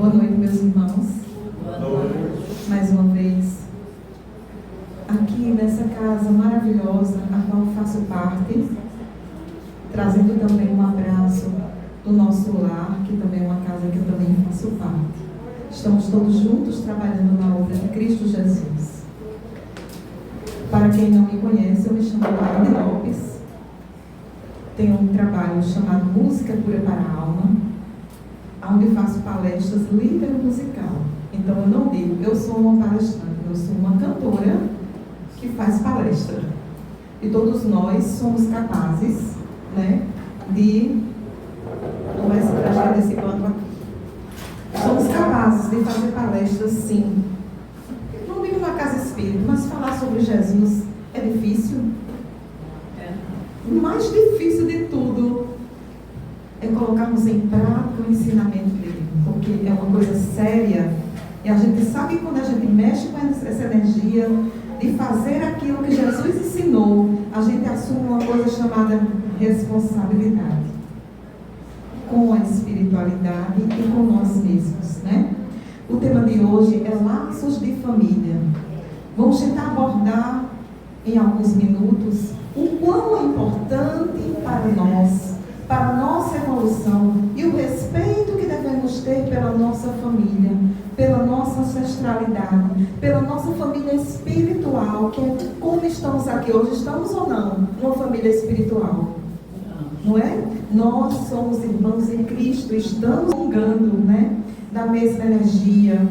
Boa noite, meus irmãos. Boa noite. Mais uma vez, aqui nessa casa maravilhosa, a qual faço parte, trazendo também um abraço do nosso lar, que também é uma casa que eu também faço parte. Estamos todos juntos trabalhando na obra de Cristo Jesus. Para quem não me conhece, eu me chamo Laine Lopes. Tenho um trabalho chamado Música Cura para a Alma, onde faço palestras líder musical. Então eu não digo, eu sou uma palestrante, eu sou uma cantora que faz palestra. E todos nós somos capazes, né, de... Não vai se trajar desse canto aqui. Somos capazes de fazer palestras, sim. Não digo na casa espírita, mas falar sobre Jesus é difícil. O mais difícil de tudo é colocarmos em prática o ensinamento dele, porque é uma coisa séria, e a gente sabe que quando a gente mexe com essa energia de fazer aquilo que Jesus ensinou, a gente assume uma coisa chamada responsabilidade com a espiritualidade e com nós mesmos, né? O tema de hoje é laços de família. Vamos tentar abordar em alguns minutos o quão é importante para nós, para a nossa evolução e o respeito que devemos ter pela nossa família, pela nossa ancestralidade, pela nossa família espiritual, que é como estamos aqui hoje. Estamos ou não numa família espiritual? Não é? Nós somos irmãos em Cristo, estamos comungando, né, da mesma energia,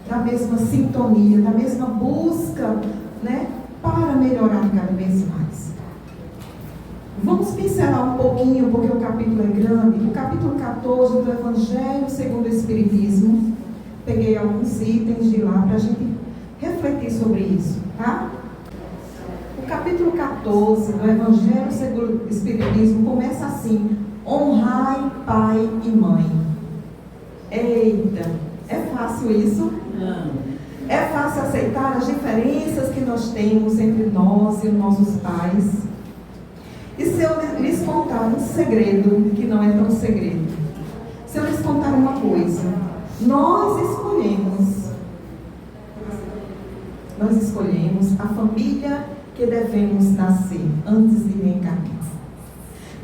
da mesma sintonia, da mesma busca, né, para melhorar cada vez mais. Vamos pincelar um pouquinho, porque o capítulo é grande. O capítulo 14 do Evangelho segundo o Espiritismo. Peguei alguns itens de lá para a gente refletir sobre isso, tá? O capítulo 14 do Evangelho segundo o Espiritismo começa assim: honrai pai e mãe. Eita, é fácil isso? Não. É fácil aceitar as diferenças que nós temos entre nós e os nossos pais? E se eu lhes contar um segredo, que não é tão segredo? Se eu lhes contar uma coisa, nós escolhemos a família que devemos nascer antes de reencarnar.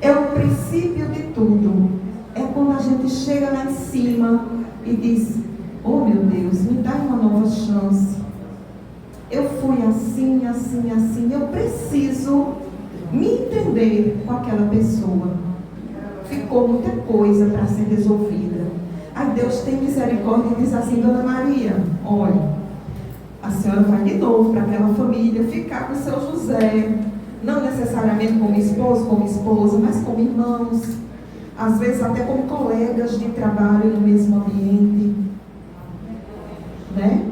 É o princípio de tudo. É quando a gente chega lá em cima e diz: oh meu Deus, me dá uma nova chance. Eu fui assim, assim, assim. Eu preciso me entender com aquela pessoa. Ficou muita coisa para ser resolvida. Aí Deus tem misericórdia e diz assim: Dona Maria, olha, a senhora vai de novo para aquela família, ficar com o seu José, não necessariamente como esposo, como esposa, mas como irmãos, às vezes até como colegas de trabalho no mesmo ambiente, né?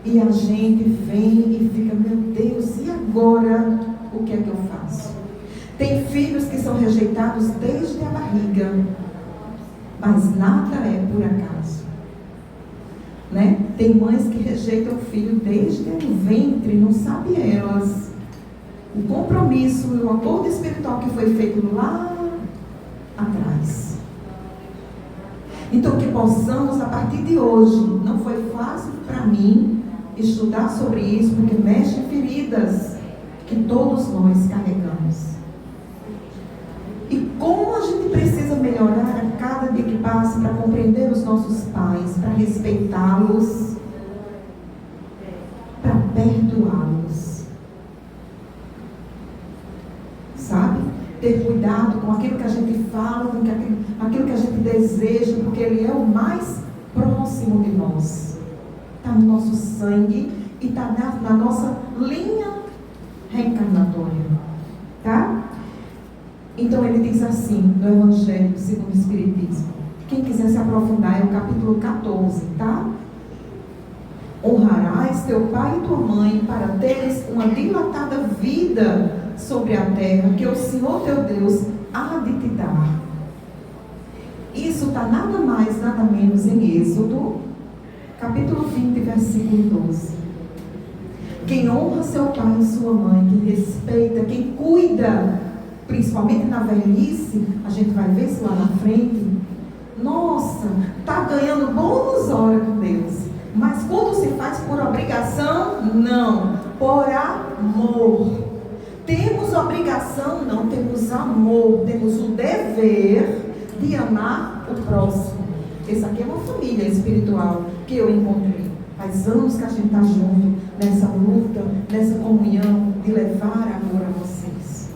E a gente vem e fica: meu Deus, e agora o que é que eu faço? Tem filhos que são rejeitados desde a barriga, mas nada é por acaso, né? Tem mães que rejeitam o filho desde o ventre, não sabem elas o compromisso e o acordo espiritual que foi feito lá atrás. Então que possamos, a partir de hoje, não foi fácil para mim estudar sobre isso, porque mexe em feridas que todos nós carregamos. E como a gente precisa melhorar a cada dia que passa para compreender os nossos pais, para respeitá-los, para perdoá-los. Sabe? Ter cuidado com aquilo que a gente fala, com aquilo que a gente deseja, porque ele é o mais próximo de nós. Está no nosso sangue e está na nossa linha reencarnatória. Tá? Então ele diz assim, no Evangelho segundo o Espiritismo. Quem quiser se aprofundar, é o capítulo 14, tá? Honrarás teu pai e tua mãe para teres uma dilatada vida sobre a terra que o Senhor teu Deus há de te dar. Isso está nada mais, nada menos em Êxodo, capítulo 20, versículo 12. Quem honra seu pai e sua mãe, quem respeita, quem cuida, principalmente na velhice, a gente vai ver isso lá na frente, nossa, está ganhando bônus hora com Deus. Mas quando se faz por obrigação, não, por amor. Temos obrigação? Não, temos amor, temos o dever de amar o próximo. Essa aqui é uma família espiritual que eu encontrei. Faz anos que a gente está junto, nessa luta, nessa comunhão, de levar amor a vocês.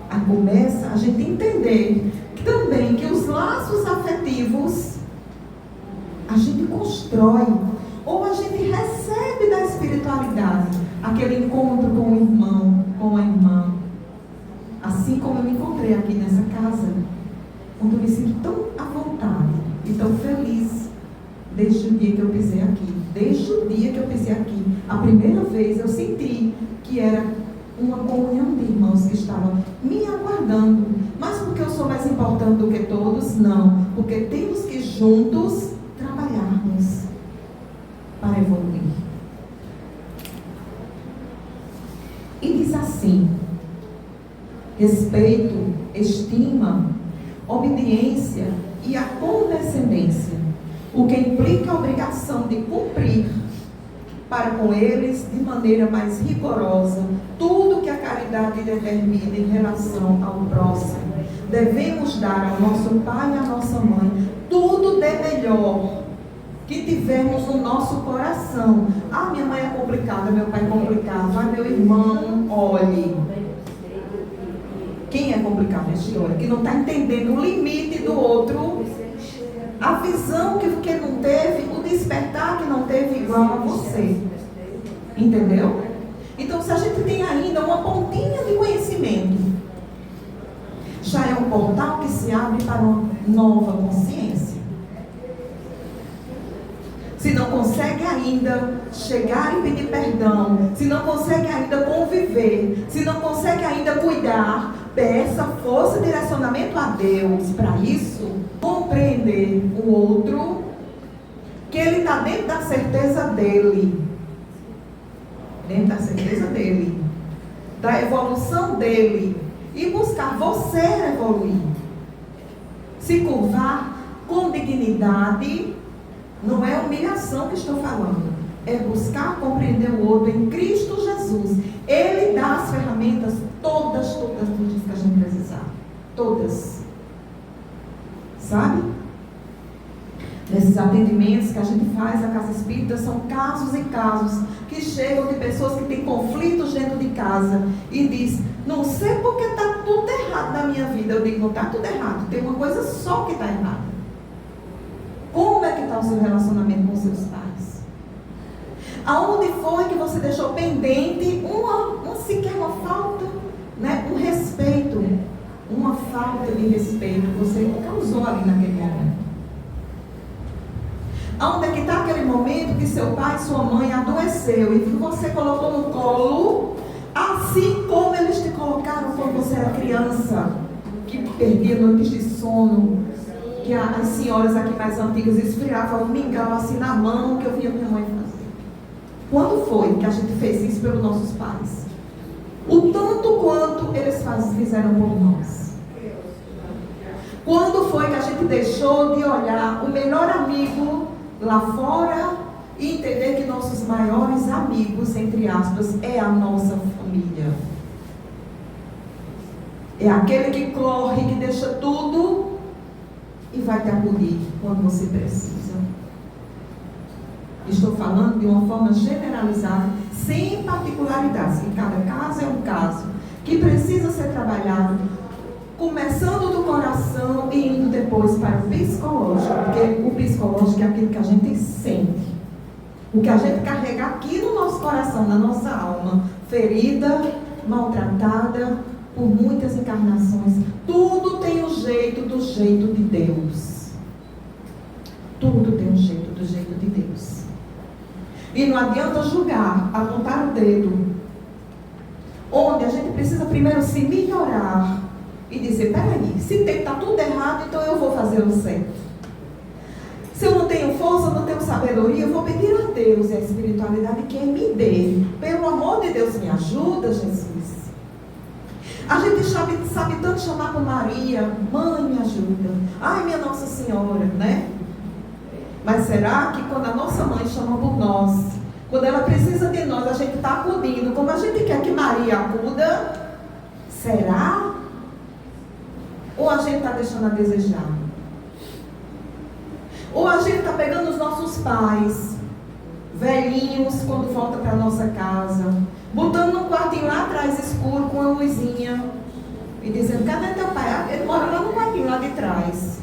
Aí começa a gente entender também que os laços afetivos a gente constrói, ou a gente recebe da espiritualidade, aquele encontro com o irmão, com a irmã. Assim como eu me encontrei aqui nessa casa, onde eu me sinto tão à vontade e tão feliz, desde o dia que eu pisei aqui. Desde o dia que eu pisei aqui, a primeira vez eu senti que era uma comunhão de irmãos que estavam me aguardando. Mas porque eu sou mais importante do que todos? Não. Porque temos que juntos trabalharmos para evoluir. E diz assim: respeito, estima, obediência e a condescendência, o que implica a obrigação de cumprir para com eles de maneira mais rigorosa tudo que a caridade determina em relação ao próximo. Devemos dar ao nosso pai e à nossa mãe tudo de melhor que tivermos no nosso coração. Ah, minha mãe é complicada, meu pai é complicado. Ah, meu irmão, olhe. Quem é complicado na história? Que não está entendendo o limite do outro, a visão que não teve, o despertar que não teve igual a você. Entendeu? Então, se a gente tem ainda uma pontinha de conhecimento, já é um portal que se abre para uma nova consciência. Se não consegue ainda chegar e pedir perdão, se não consegue ainda conviver, se não consegue ainda cuidar, peça força e direcionamento a Deus para isso, compreender o outro, que ele está dentro da certeza dele, da evolução dele, e buscar você evoluir, se curvar com dignidade. Não é humilhação que estou falando, é buscar compreender o outro em Cristo Jesus. Ele dá as ferramentas todas que a gente precisar, todas, sabe? Nesses atendimentos que a gente faz na Casa Espírita, são casos e casos que chegam de pessoas que têm conflitos dentro de casa e diz: não sei porque está tudo errado na minha vida. Eu digo: não está tudo errado, tem uma coisa só que está errada. Como é que está o seu relacionamento com seus pais? Aonde foi que você deixou pendente sequer uma falta, né? Um respeito, uma falta de respeito você causou ali naquele momento? Aonde é que está aquele momento que seu pai e sua mãe adoeceu e que você colocou no colo, assim como eles te colocaram quando você era criança, que perdia noites de sono, que as senhoras aqui mais antigas esfriavam um mingau assim na mão, que eu via minha mãe fazer. Quando foi que a gente fez isso pelos nossos pais? O tanto quanto eles fizeram por nós. Quando foi que a gente deixou de olhar o melhor amigo lá fora e entender que nossos maiores amigos, entre aspas, é a nossa família? É aquele que corre, que deixa tudo e vai te acudir quando você precisa. Estou falando de uma forma generalizada, sem particularidades, que cada caso é um caso, que precisa ser trabalhado, começando do coração e indo depois para o psicológico, porque o psicológico é aquilo que a gente sente, o que a gente carrega aqui no nosso coração, na nossa alma, ferida, maltratada por muitas encarnações. Tudo tem um jeito do jeito de Deus. Tudo tem um jeito do jeito de Deus. E não adianta julgar, apontar o dedo, onde a gente precisa primeiro se melhorar e dizer: peraí, se está tudo errado, então eu vou fazer o certo. Se eu não tenho força, não tenho sabedoria, eu vou pedir a Deus e a espiritualidade que me dê. Pelo amor de Deus, me ajuda, Jesus. A gente sabe tanto chamar por Maria, mãe, me ajuda. Ai, minha Nossa Senhora, né? Mas será que quando a nossa mãe chama por nós, quando ela precisa de nós, a gente está acudindo como a gente quer que Maria acuda? Será? Ou a gente está deixando a desejar? Ou a gente está pegando os nossos pais, velhinhos, quando volta para a nossa casa, botando num quartinho lá atrás escuro com uma luzinha e dizendo, cadê teu pai? Ele mora lá no quartinho lá de trás,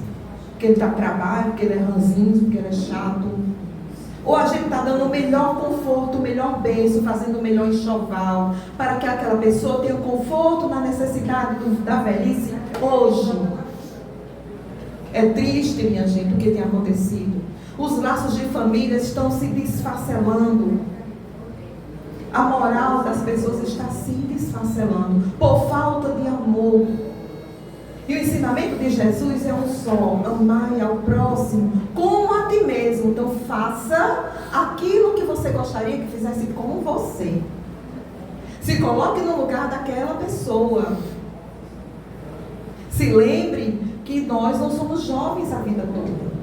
porque ele está para trabalho, porque ele é ranzinho, porque ele é chato. Ou a gente está dando o melhor conforto, o melhor berço, fazendo o melhor enxoval, para que aquela pessoa tenha conforto na necessidade da velhice hoje. É triste, minha gente, o que tem acontecido. Os laços de família estão se desfacelando. A moral das pessoas está se desfacelando por falta de amor. E o ensinamento de Jesus é um só: amai ao próximo como a ti mesmo. Então faça aquilo que você gostaria que fizesse com você. Se coloque no lugar daquela pessoa. Se lembre que nós não somos jovens a vida toda.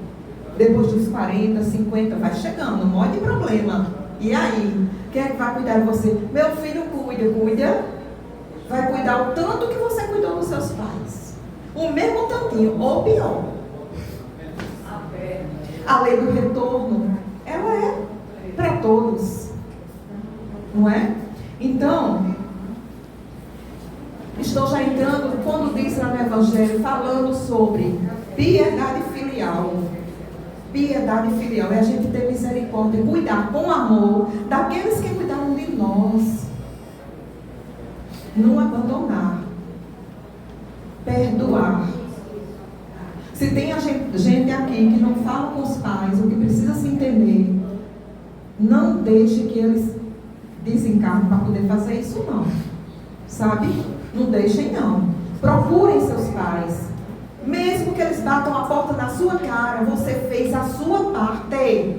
Depois dos 40, 50, vai chegando, um monte de problema. E aí? Quem é que vai cuidar de você? Meu filho cuida. Vai cuidar o tanto que você cuidou dos seus pais. O mesmo tantinho, ou pior. A lei do retorno, ela é para todos. Não é? Então, estou já entrando, quando diz lá no Evangelho, falando sobre piedade filial. Piedade filial é a gente ter misericórdia, cuidar com amor daqueles que cuidaram de nós. Não abandonar. Perdoar. Se tem gente aqui que não fala com os pais, ou que precisa se entender, não deixe que eles desencarnem para poder fazer isso, não. Sabe? Não deixem, não. Procurem seus pais. Mesmo que eles batam a porta na sua cara, você fez a sua parte.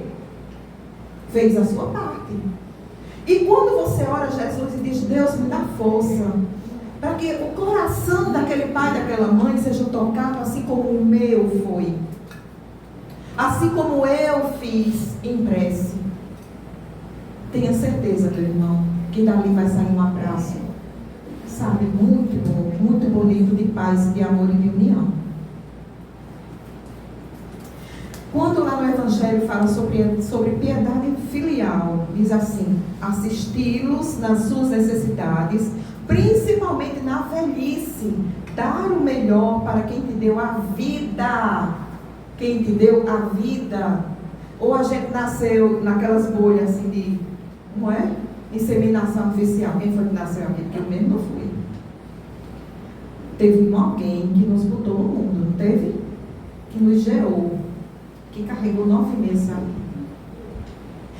Fez a sua parte. E quando você ora a Jesus e diz, Deus, me dá força, para que o coração daquele pai, daquela mãe seja tocado assim como o meu foi. Assim como eu fiz em prece. Tenha certeza, meu irmão, que dali vai sair um abraço. Sabe, muito bom, muito bonito, de paz, de amor e de união. Quando lá no Evangelho fala sobre piedade filial, diz assim, assisti-los nas suas necessidades, principalmente na velhice, dar o melhor para quem te deu a vida. Quem te deu a vida. Ou a gente nasceu naquelas bolhas assim de, não é? Inseminação artificial. Quem foi que nasceu aqui? Porque eu mesmo não fui. Teve alguém que nos botou no mundo, não teve? Que nos gerou. Que carregou 9 meses ali.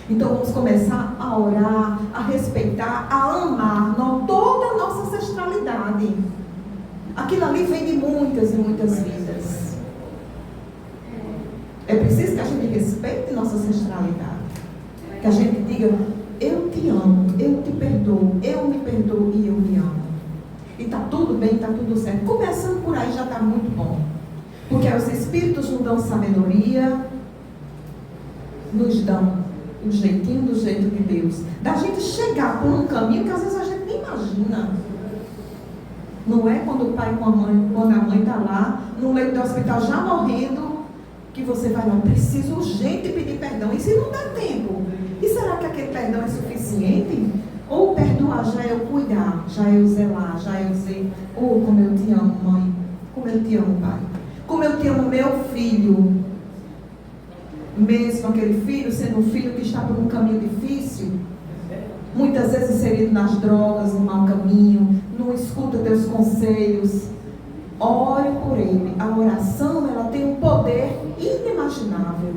Então vamos começar a orar, a respeitar, a amar toda a nossa ancestralidade. Aquilo ali vem de muitas e muitas vidas. É preciso que a gente respeite nossa ancestralidade. Que a gente diga, eu te amo, eu te perdoo, eu me perdoo e eu me amo. E está tudo bem, está tudo certo. Começando por aí já está muito bom. Porque os Espíritos nos dão sabedoria, nos dão um jeitinho do jeito de Deus. Da gente chegar por um caminho que às vezes a gente nem imagina. Não é quando o pai com a mãe, quando a mãe está lá, no leito do hospital já morrendo, que você vai lá, preciso urgente pedir perdão. E se não dá tempo? E será que aquele perdão é suficiente? Ou perdoar já é eu cuidar, já é eu zelar, já é eu dizer, oh, como eu te amo, mãe, como eu te amo, pai. Como eu te amo, meu filho. Mesmo aquele filho sendo um filho que está por um caminho difícil, muitas vezes inserido nas drogas, no mau caminho, não escuta teus conselhos. Ore por ele. A oração, ela tem um poder inimaginável.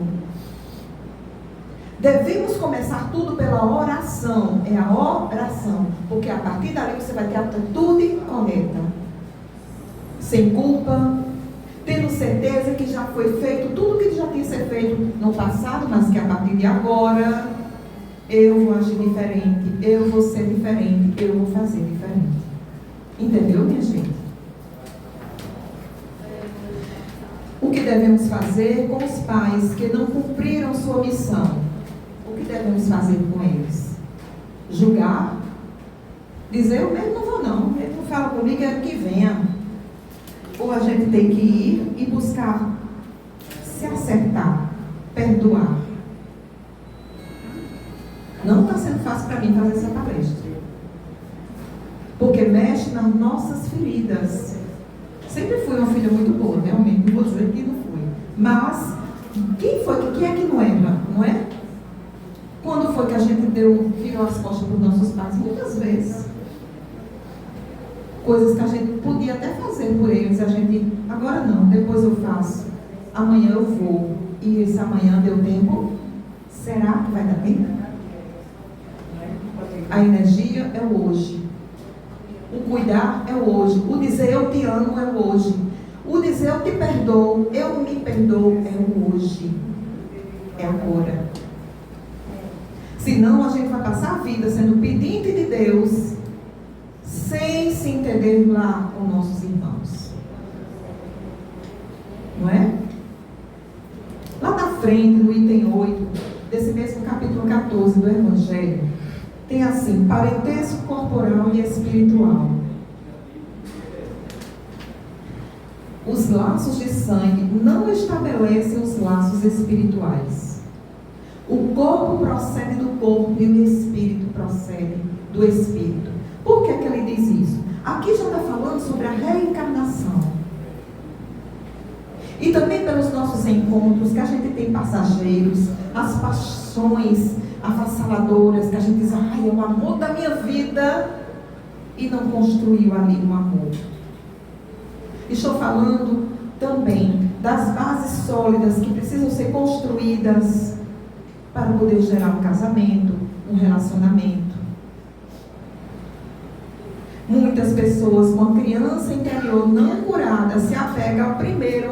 Devemos começar tudo pela oração. É a oração. Porque a partir dali você vai ter a atitude correta. Sem culpa. Tendo certeza que já foi feito tudo que já tinha sido feito no passado, mas que a partir de agora eu vou agir diferente, eu vou ser diferente, eu vou fazer diferente. Entendeu, minha gente? O que devemos fazer com os pais que não cumpriram sua missão? O que devemos fazer com eles? Julgar? Dizer, eu mesmo não vou não, ele não fala comigo, é que venha. Ou a gente tem que ir e buscar se acertar, perdoar. Não está sendo fácil para mim fazer essa palestra. Porque mexe nas nossas feridas. Sempre fui uma filha muito boa, realmente, não vou dizer que não fui. Mas, quem é que não erra, não é? Quando foi que a gente virou as costas para os nossos pais? Muitas vezes. Coisas que a gente podia até fazer por eles, a gente, agora não, depois eu faço, amanhã eu vou. E esse amanhã deu tempo? Será que vai dar tempo? A energia é o hoje. O cuidar é o hoje. O dizer eu te amo é o hoje. O dizer eu te perdoo, eu me perdoo é o hoje. É agora. Senão a gente vai passar a vida sendo pedinte de Deus, sem se entender lá com nossos irmãos. Não é? Lá na frente, no item 8, desse mesmo capítulo 14 do Evangelho, tem assim, parentesco corporal e espiritual. Os laços de sangue não estabelecem os laços espirituais. O corpo procede do corpo e o espírito procede do espírito. Por que ele diz isso? Aqui já está falando sobre a reencarnação. E também pelos nossos encontros, que a gente tem passageiros, as paixões avassaladoras, que a gente diz, ai, é o amor da minha vida, e não construiu ali um amor. Estou falando também das bases sólidas que precisam ser construídas para poder gerar um casamento, um relacionamento. Muitas pessoas com a criança interior não curada se apega ao primeiro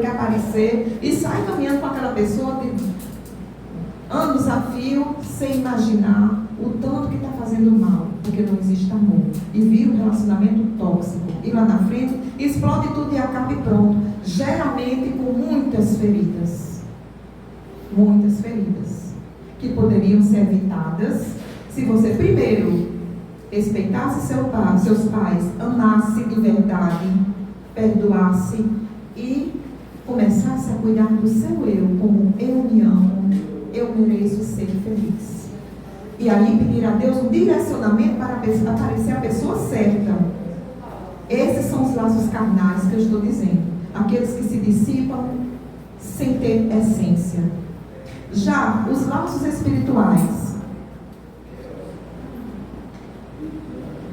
que aparecer e sai caminhando com aquela pessoa de anos a fio, sem imaginar o tanto que está fazendo mal, porque não existe amor. E vira um relacionamento tóxico. E lá na frente, explode tudo e acaba e pronto. Geralmente com muitas feridas. Muitas feridas. Que poderiam ser evitadas se você primeiro respeitasse seus pais, amasse de verdade, perdoasse e começasse a cuidar do seu eu, como eu me amo, eu mereço ser feliz. E aí pedir a Deus um direcionamento para aparecer a pessoa certa. Esses são os laços carnais que eu estou dizendo. Aqueles que se dissipam sem ter essência. Já os laços espirituais.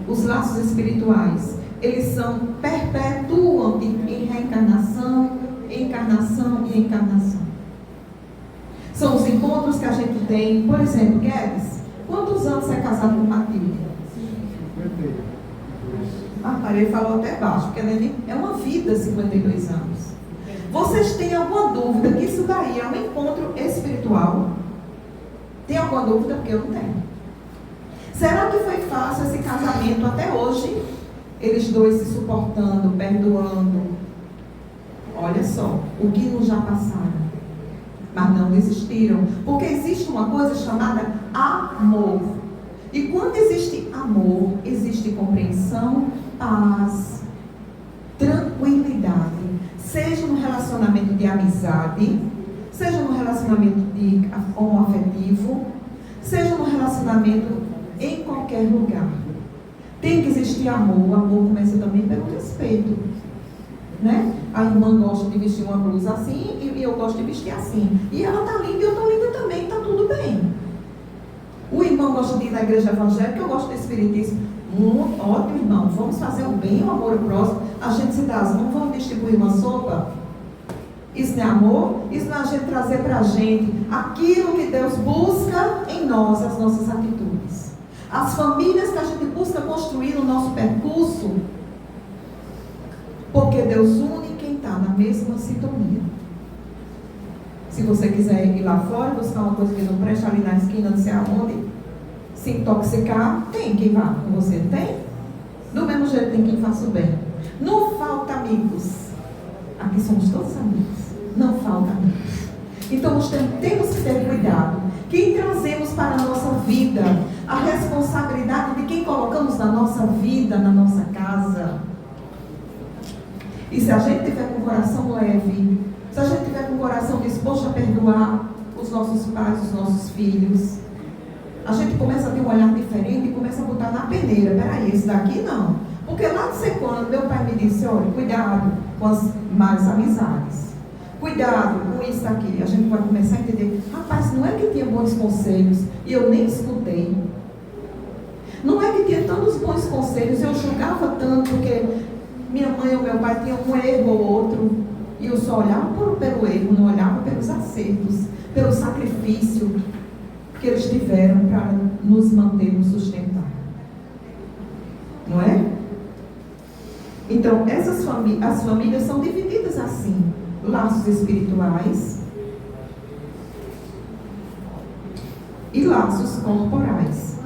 Os laços espirituais, eles perpetuam em reencarnação, encarnação e encarnação. São os encontros que a gente tem. Por exemplo, Guedes, quantos anos você é casado com Matilde? 52. Ele falou até baixo, porque é uma vida 52 anos. Vocês têm alguma dúvida que isso daí é um encontro espiritual? Tem alguma dúvida? Porque eu não tenho. Será que foi fácil esse casamento até hoje? Eles dois se suportando, perdoando. Olha só, o que nos já passaram. Mas não desistiram. Porque existe uma coisa chamada amor. E quando existe amor, existe compreensão, paz, tranquilidade. Seja no relacionamento de amizade, seja no relacionamento de homoafetivo, seja no relacionamento em qualquer lugar. Tem que existir amor. O amor começa também pelo respeito, né? A irmã gosta de vestir uma blusa assim e eu gosto de vestir assim. E ela está linda e eu estou linda também, está tudo bem. O irmão gosta de ir na igreja evangélica, eu gosto do espiritismo. Ótimo, irmão. Vamos fazer o bem, o amor ao próximo. A gente se dá as mãos, vamos distribuir uma sopa. Isso não é amor? Isso não é a gente trazer para a gente aquilo que Deus busca em nós, as nossas atitudes. As famílias que a gente busca construir no nosso percurso, porque Deus une quem está na mesma sintonia. Se você quiser ir lá fora, buscar uma coisa que não presta ali na esquina, não sei aonde, se intoxicar, tem quem vá com você, tem? Do mesmo jeito tem quem faça o bem. Não falta amigos. Aqui somos todos amigos. Não falta amigos. Então nós temos que ter cuidado. Quem trazemos para a nossa vida, a responsabilidade de quem colocamos na nossa vida, na nossa casa. E se a gente tiver com o coração leve, se a gente tiver com o coração disposto a perdoar os nossos pais, os nossos filhos, a gente começa a ter um olhar diferente e começa a botar na peneira. Peraí, esse daqui não. Porque lá de ser quando meu pai me disse, olha, cuidado com as más amizades. Cuidado com isso aqui. A gente vai começar a entender, rapaz, não é que tinha bons conselhos e eu nem escutei. Não é que tinha tantos bons conselhos, eu julgava tanto porque minha mãe ou meu pai tinham um erro ou outro. E eu só olhava pelo erro, não olhava pelos acertos, pelo sacrifício que eles tiveram para nos manter, nos sustentar. Não é? Então, as famílias são divididas assim. Laços espirituais e laços corporais.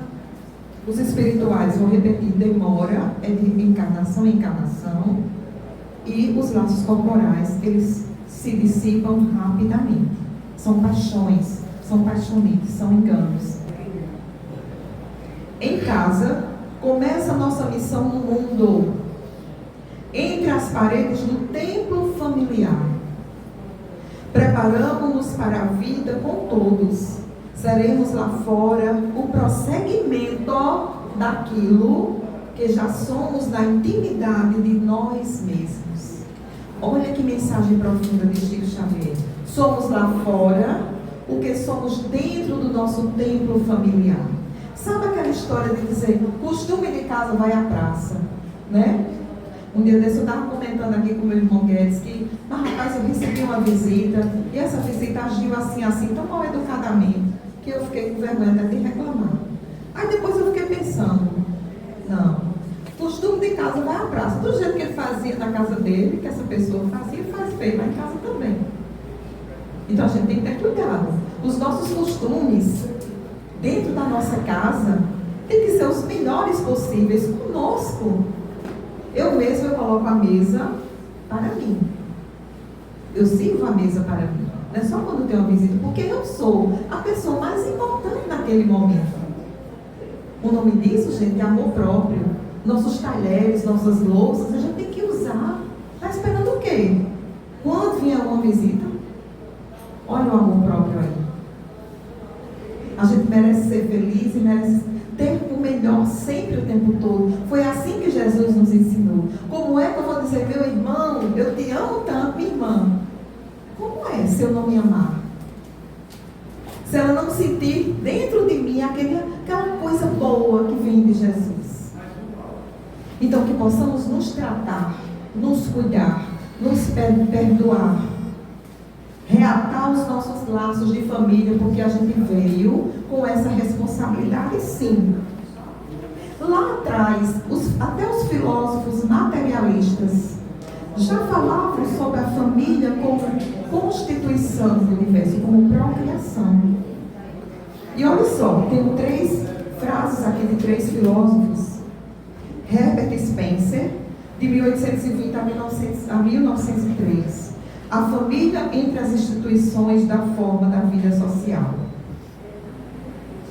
Os espirituais, vou repetir, demora, é de encarnação em encarnação. E os laços corporais, eles se dissipam rapidamente. São paixões, são paixonites, são enganos. Em casa, começa a nossa missão no mundo. Entre as paredes do templo familiar. Preparamos-nos para a vida com todos. Seremos lá fora o prosseguimento daquilo que já somos na intimidade de nós mesmos. Olha que mensagem profunda de Chico Xavier. Somos lá fora o que somos dentro do nosso templo familiar. Sabe aquela história de dizer, costume de casa vai à praça, né? Um dia desse eu estava comentando aqui com o meu irmão Guedes que, mas rapaz, eu recebi uma visita e essa visita agiu assim, tão mal educadamente, que eu fiquei com vergonha até de reclamar. Aí depois eu fiquei pensando, não, costume de casa vai à praça, do jeito que ele fazia na casa dele, que essa pessoa fazia, faz bem lá em casa também. Então a gente tem que ter cuidado. Os nossos costumes dentro da nossa casa tem que ser os melhores possíveis conosco. Eu coloco a mesa para mim. Eu sirvo a mesa para mim. Não é só quando tem uma visita, porque eu sou a pessoa mais importante naquele momento. O nome disso, gente, é amor próprio. Nossos talheres, nossas louças, a gente tem que usar. Está esperando o quê? Quando vier uma visita, olha o amor próprio aí. A gente merece ser feliz e merece ter o melhor sempre o tempo todo. Foi assim que Jesus nos ensinou. Como é que eu vou dizer, meu irmão, eu te amo tanto, minha irmã? Como é se eu não me amar? Se ela não sentir dentro de mim aquela coisa boa que vem de Jesus. Então que possamos nos tratar, nos cuidar, nos perdoar, reatar os nossos laços de família, porque a gente veio com essa responsabilidade, sim. Lá atrás, até os filósofos materialistas já falavam sobre a família como constituição do universo, como procriação. E olha só, tenho 3 frases aqui de 3 filósofos. Herbert Spencer, de 1820 a 1903. A família entre as instituições da forma da vida social.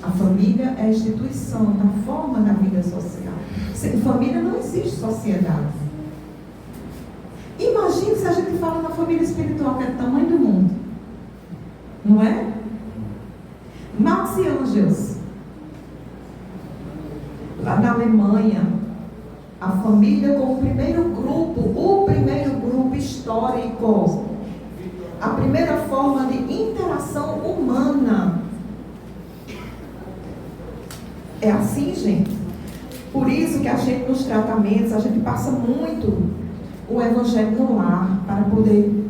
A família é a instituição da forma da vida social. Sem família não existe sociedade. Imagine se a gente fala na família espiritual, que é o tamanho do mundo. Não é? Marx e Engels, lá na Alemanha, a família como o primeiro grupo histórico, a primeira forma de interação humana. É assim, gente. Por isso que a gente, nos tratamentos, a gente passa muito o Evangelho no lar, para poder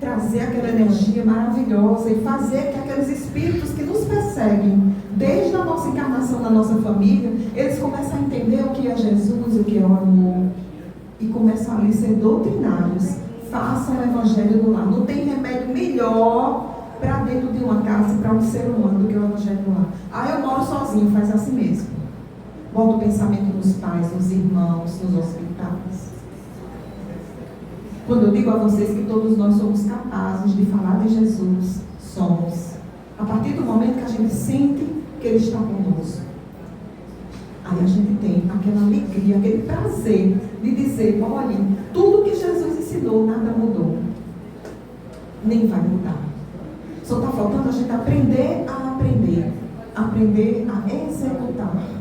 trazer aquela energia maravilhosa e fazer que aqueles espíritos que nos perseguem, desde a nossa encarnação na nossa família, eles começam a entender o que é Jesus, o que é o amor, e começam ali a ser doutrinários. Façam o Evangelho no lar. Não tem remédio melhor para dentro de uma casa, para um ser humano, do que o Evangelho no lar. Ah, eu moro sozinho, faz assim mesmo. Bota o pensamento nos pais, nos irmãos, nos hospitais. Quando eu digo a vocês que todos nós somos capazes de falar de Jesus, somos. A partir do momento que a gente sente que Ele está conosco. Aí a gente tem aquela alegria, aquele prazer de dizer, olha, tudo que Jesus ensinou, nada mudou. Nem vai mudar. Só está faltando a gente aprender a aprender. Aprender a executar.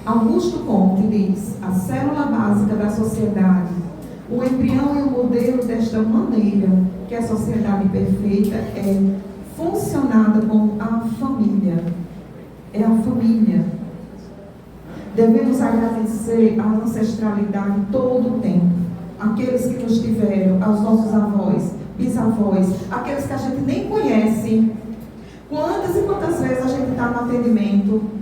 Augusto Comte diz, a célula básica da sociedade, o embrião e o modelo desta maneira que a sociedade perfeita é funcionada como a família. É a família. Devemos agradecer a ancestralidade todo o tempo. Aqueles que nos tiveram, aos nossos avós, bisavós, aqueles que a gente nem conhece. Quantas e quantas vezes a gente está no atendimento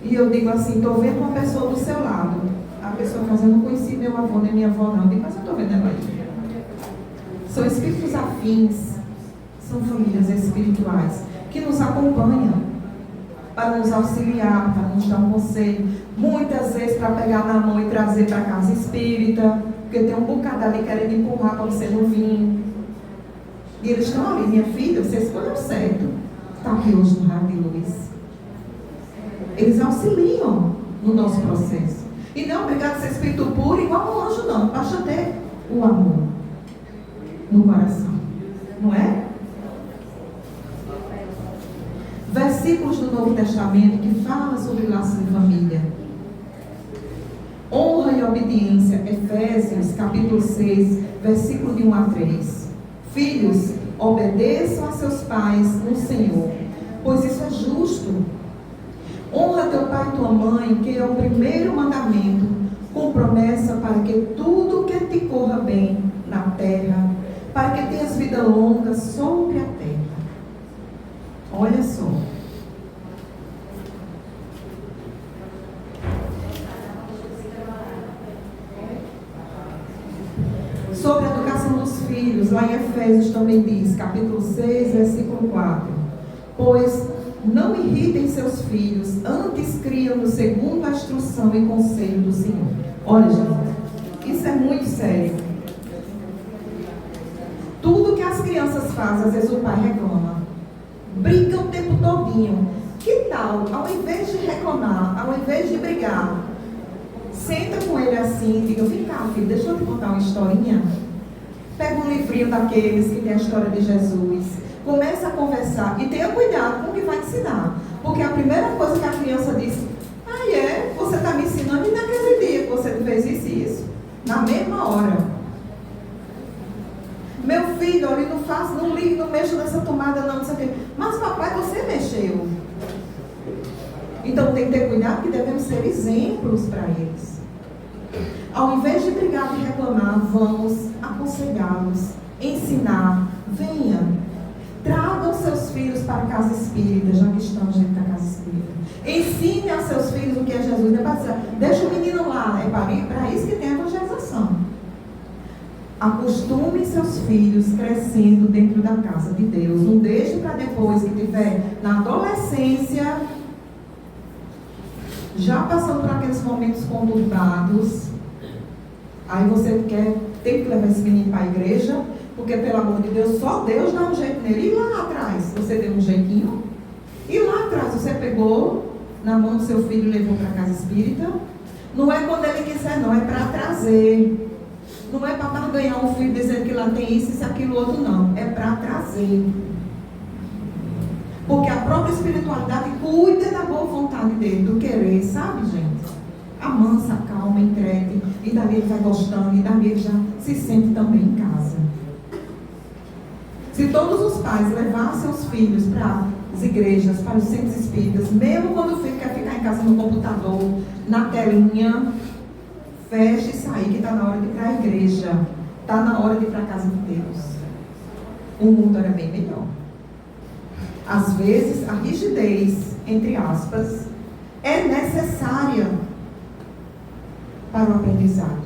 e eu digo assim, estou vendo uma pessoa do seu lado. A pessoa faz, eu não conheci meu avô nem minha avó não. Eu digo, mas eu estou vendo ela aí. São espíritos afins, são famílias espirituais que nos acompanham para nos auxiliar, para nos dar um conselho. Muitas vezes para pegar na mão e trazer para a casa espírita, porque tem um bocado ali querendo empurrar para você não vir. E eles estão ali, minha filha, você escolheu certo. Está aqui hoje no Raio de Luz. Eles auxiliam no nosso processo. E não é obrigado a ser espírito puro igual ao anjo, não. Basta ter o amor no coração. Não é? Versículos do Novo Testamento que falam sobre laços de família. Honra e obediência. Efésios, capítulo 6, versículo de 1 a 3. Filhos, obedeçam a seus pais no Senhor, pois isso é justo. Honra teu pai e tua mãe, que é o primeiro mandamento, com promessa para que tudo que te corra bem na terra, para que tenhas vida longa sobre a terra. Olha só. Sobre a educação dos filhos, lá em Efésios também diz, capítulo 6, versículo 4. Pois não irritem seus filhos, antes criam-nos segundo a instrução e conselho do Senhor. Olha, gente, isso é muito sério. Tudo que as crianças fazem, às vezes o pai reclama. Briga o tempo todinho. Que tal, ao invés de reclamar, ao invés de brigar, senta com ele assim e diga, vem cá, filho, deixa eu te contar uma historinha. Pega um livrinho daqueles que tem a história de Jesus. Começa a conversar e tenha cuidado com o que vai ensinar. Porque a primeira coisa que a criança diz, você está me ensinando e naquele dia que você fez isso e isso. Na mesma hora. Meu filho, olha, não faço, não ligo, não mexo nessa tomada, não sei o quê. Mas papai, você mexeu. Então tem que ter cuidado que devemos ser exemplos para eles. Ao invés de brigar e reclamar, vamos aconselhá-los, ensinar. Venha. Tragam seus filhos para a casa espírita, já que estamos dentro da casa espírita. Ensine aos seus filhos o que é Jesus. Não é para dizer, deixa o menino lá, é para isso que tem a evangelização. Acostume seus filhos crescendo dentro da casa de Deus. Não deixe para depois que estiver na adolescência, já passando por aqueles momentos conturbados. Aí você tem que levar esse menino para a igreja. Porque, pelo amor de Deus, só Deus dá um jeito nele. E lá atrás, você deu um jeitinho? E lá atrás, você pegou na mão do seu filho e levou para a casa espírita? Não é quando ele quiser, não. É para trazer. Não é para barganhar um filho dizendo que lá tem isso e aquilo outro, não. É para trazer. Porque a própria espiritualidade cuida da boa vontade dele, do querer, sabe, gente? Amansa, calma, entregue. E dali ele vai gostando. E dali ele já se sente também em casa. Se todos os pais levassem seus filhos para as igrejas, para os centros espíritas, mesmo quando o filho quer ficar em casa no computador, na telinha, feche e sair, que está na hora de ir para a igreja, está na hora de ir para a casa de Deus. O mundo era bem melhor. Às vezes, a rigidez, entre aspas, é necessária para o aprendizado.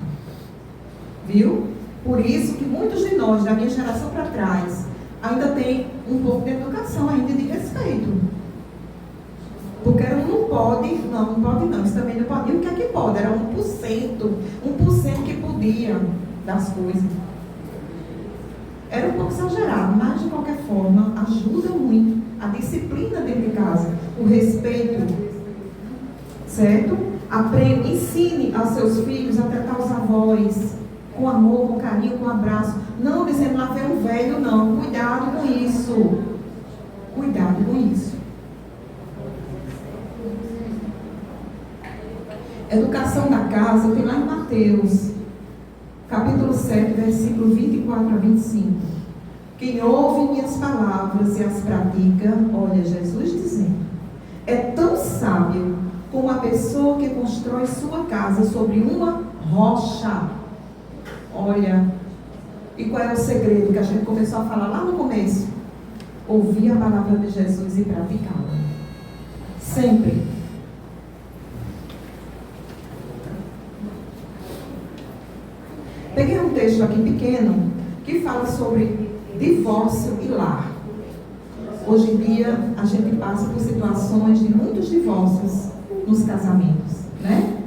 Viu? Por isso que muitos de nós, da minha geração para trás, ainda tem um pouco de educação, ainda de respeito. Porque era um não pode não, isso também não pode. E o que é que pode? Era 1% que podia das coisas. Era um pouco exagerado, mas de qualquer forma ajuda muito a disciplina dentro de casa, o respeito, certo? Ensine aos seus filhos a tratar os avós com amor, com carinho, com abraço. Não dizendo lá vem um velho, não. Cuidado com isso. Cuidado com isso. Educação da casa tem lá em Mateus, capítulo 7, versículo 24 a 25. Quem ouve minhas palavras e as pratica, olha Jesus dizendo, é tão sábio como a pessoa que constrói sua casa sobre uma rocha. Olha, e qual é o segredo que a gente começou a falar lá no começo? Ouvir a palavra de Jesus e praticá-la. Sempre. Peguei um texto aqui pequeno que fala sobre divórcio e lar. Hoje em dia a gente passa por situações de muitos divórcios nos casamentos, né?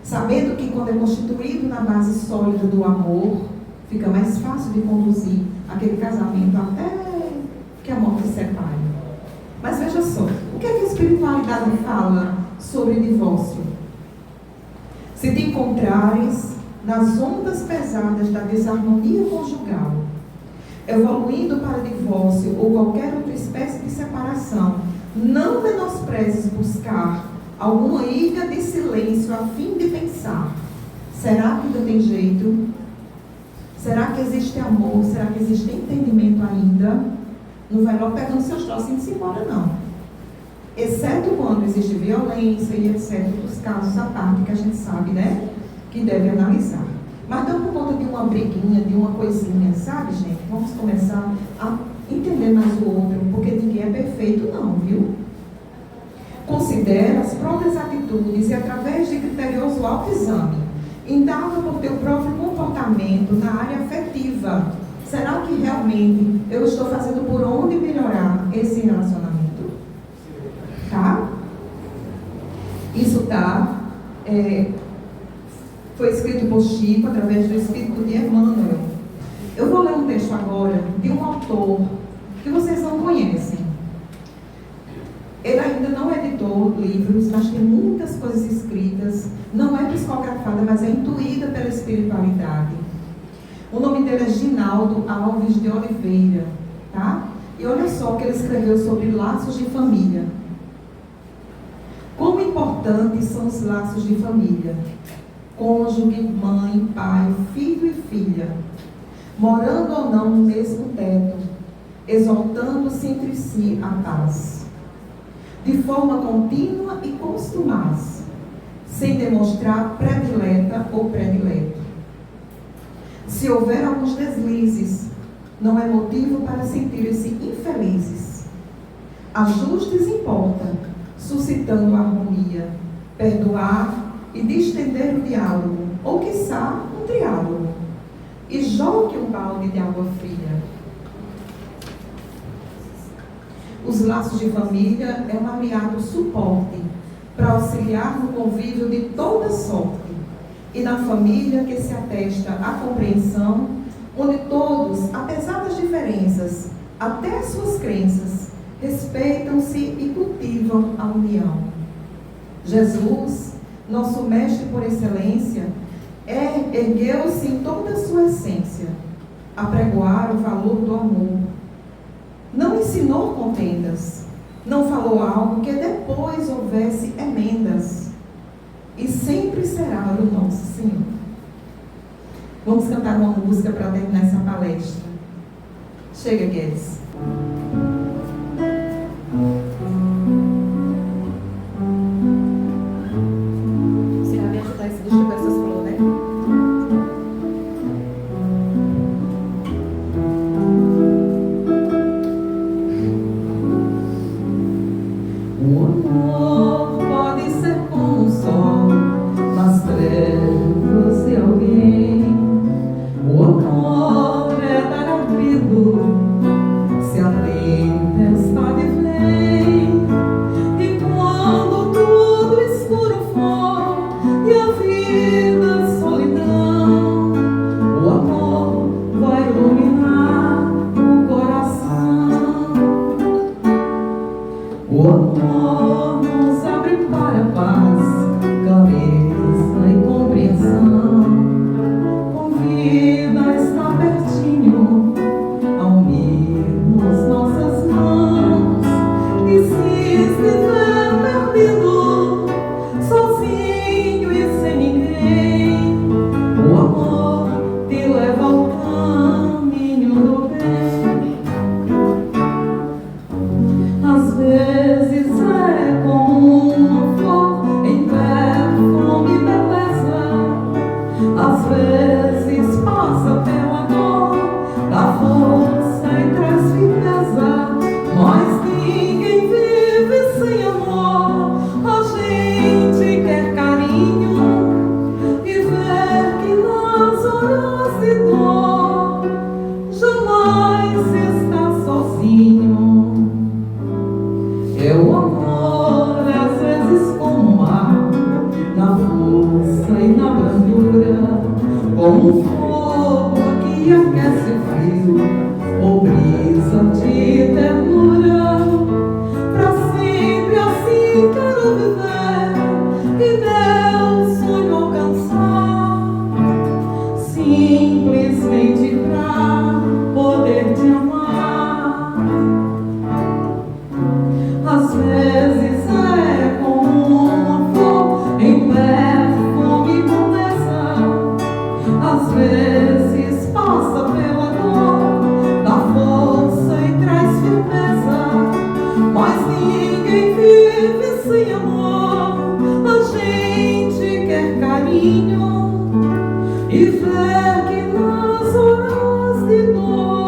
Sabendo que quando é constituído na base sólida do amor, fica mais fácil de conduzir aquele casamento até que a morte separe. Mas veja só, o que é que a espiritualidade fala sobre divórcio? Se te encontrares nas ondas pesadas da desarmonia conjugal, evoluindo para divórcio ou qualquer outra espécie de separação, não menosprezes buscar alguma ilha de silêncio a fim de pensar, será que ainda tem jeito? Será que existe amor? Será que existe entendimento ainda? Não vai logo pegando seus troços e indo embora, não. Exceto quando existe violência e etc. Os casos à parte que a gente sabe, né? Que deve analisar. Mas não por conta de uma briguinha, de uma coisinha, sabe, gente? Vamos começar a entender mais o outro, porque ninguém é perfeito, não, viu? Considera as próprias atitudes e, através de criterioso autoexame, indaga por teu próprio comportamento na área afetiva. Será que realmente eu estou fazendo por onde melhorar esse relacionamento? Tá? Isso foi escrito por Chico através do Espírito de Emmanuel. Eu vou ler um texto agora de um autor que vocês não conhecem. Ele ainda não editou livros, mas tem muitas coisas escritas. Não é psicografada, mas é intuída pela espiritualidade. O nome dele é Ginaldo Alves de Oliveira, tá? E olha só o que ele escreveu sobre laços de família. Como importantes são os laços de família. Cônjuge, mãe, pai, filho e filha, morando ou não no mesmo teto, exaltando-se entre si a paz, de forma contínua e constumaz, sem demonstrar predileta ou predileto. Se houver alguns deslizes, não é motivo para sentirem-se infelizes. Ajustes importa, suscitando harmonia, perdoar e distender o diálogo, ou quiçá um triálogo, e jogue um balde de água fria. Os laços de família é um aliado suporte para auxiliar no convívio de toda sorte, e na família que se atesta a compreensão, onde todos, apesar das diferenças, até as suas crenças, respeitam-se e cultivam a união. Jesus, nosso mestre por excelência, ergueu-se em toda a sua essência, a pregoar o valor do amor. Não ensinou contendas, não falou algo que depois houvesse emendas, e sempre será o nosso Senhor. Vamos cantar uma música para terminar essa palestra. Chega, Guedes. Se vida, solidão, o amor vai iluminar o coração. O amor nos abre para a paz, clareza e compreensão. Convida a estar pertinho, a unirmos nossas mãos. E se estiver perdido, sozinho e sem ninguém, o amor te leva ao caminho do bem. Às vezes é como uma flor em perfume e beleza, às vezes passa pela dor, dá força e traz firmeza, mas ninguém vive sem amor. A gente quer carinho e ver que nas horas de dor jamais está sozinho. É o amor, às vezes como o mar, na força e na brandura, como um fogo que aquece o frio, ou brisa de ternura. Pra sempre assim quero viver e meu sonho alcançar, simplesmente pra poder te amar. Às vezes é como uma flor em perfume e beleza, às vezes passa pela dor, dá força e traz firmeza, mas ninguém vive sem amor. A gente quer carinho e ver que nas horas de dor